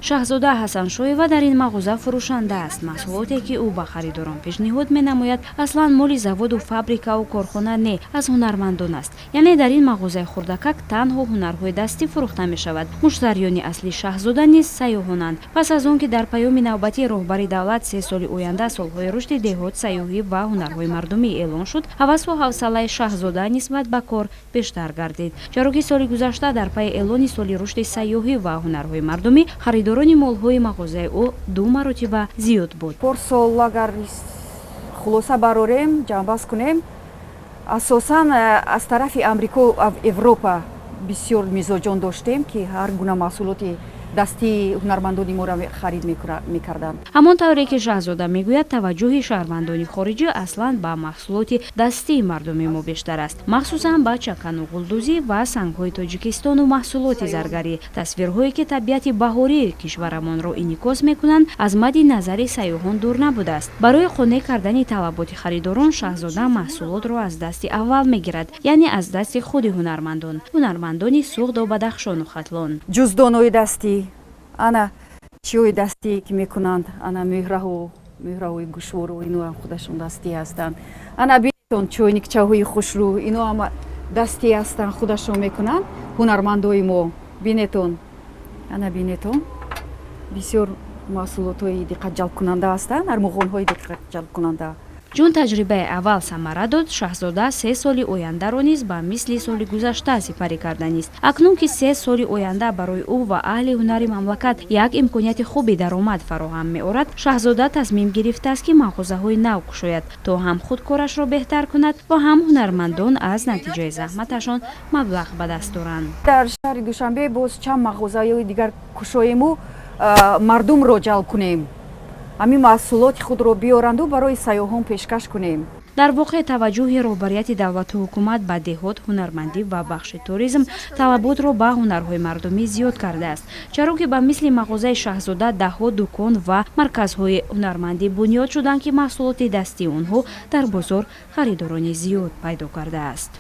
шаҳзода ҳасаншоева дар ин мағоза фурӯшанда аст. маҳсулоте ки ӯ ба харидорон пешниҳод менамояд аслан моли заводу фабрикаву корхона не, аз ҳунармандон аст. яъне дар ин мағозаи хурдакак танҳо ҳунарҳои дастӣ фурӯхта мешавад. муштариёни асли шаҳзода низ сайёҳонанд. пас аз он ки дар паёми навбатии роҳбари давлат 3 соли оянда солҳои рушди деҳот, сайёҳӣ ва ҳунарҳои мардумӣ эълон шуд, ҳавасу ҳавсалаи шаҳзода нисбат ба кор бештар гардид. чаро ки соли гузашта дар пайи эълони соли рушди сайёҳӣ ва ҳунарҳои мардумӣ харидорони молҳои мағозаи ӯ 2 маротиба зиёд буд. Порсол агар хулоса барорем, ҷамъбаст кунем, асосан аз тарафи Амрико ва Европа бисёр мизоҷон доштем, ки ҳар гуна маҳсулоти дастии ҳунармандони моро харид мекарданд. ҳамон тавре ки шаҳзода мегӯяд, таваҷҷӯҳи шаҳрвандони хориҷӣ аслан ба маҳсулоти дастии мардуми мо бештар аст, махсусан ба чакану ғулдузӣ ва сангҳои Тоҷикистону маҳсулоти заргарӣ. тасвирҳое ки табиати баҳории кишварамонро инъикос мекунанд, аз мадди назари сайёҳон дур набудааст. барои қонеъ кардани талаботи харидорон, шаҳзода маҳсулотро аз дасти аввал мегирад, яъне аз дасти худи ҳунармандони суғду бадахшону хатлон. ҷуздонои дастӣ, ана чиёи дастӣ ки мекунанд, ана мӯҳраҳои гӯшвору ино ҳам худашон дастӣ ҳастанд. ана бинетон чойникчаҳои хушрӯ, ино ҳам дастӣ ҳастанд, худашон мекунанд ҳунармандои мо. бинетон, ана бинетон бисёр маҳсулотҳои диққатҷалбкунанда ҳастанд, армуғонҳои диққатҷалбкунанда. чун таҷрибаи аввал самара дод, шаҳзода 3 соли ояндаро низ ба мисли соли гузашта сипарӣ карданист. акнун ки 3 соли оянда барои ӯ ва аҳли ҳунари мамлакат як имконияти хуби даромад фароҳам меорад, шаҳзода тасмим гирифтааст ки мағозаҳои нав кушояд, то ҳам худ корашро беҳтар кунад ва ҳам ҳунармандон аз натиҷаи заҳматашон маблағ ба даст оранд. дар шаҳри Душанбе боз чанд мағозаҳои дигар кушоему мардумро ҷалб кунем, ҳамин маҳсулоти худро биёранду барои сайёҳон пешкаш кунем. дар воқеъ таваҷҷӯҳи роҳбарияти давлату ҳукумат ба деҳот, ҳунармандӣ ва бахши туризм талаботро ба ҳунарҳои мардумӣ зиёд кардааст, чаро ки ба мисли мағозаи шаҳзода даҳҳо дукон ва марказҳои ҳунармандӣ бунёд шуданд, ки маҳсулоти дастии онҳо дар бозор харидорони зиёд пайдо кардааст.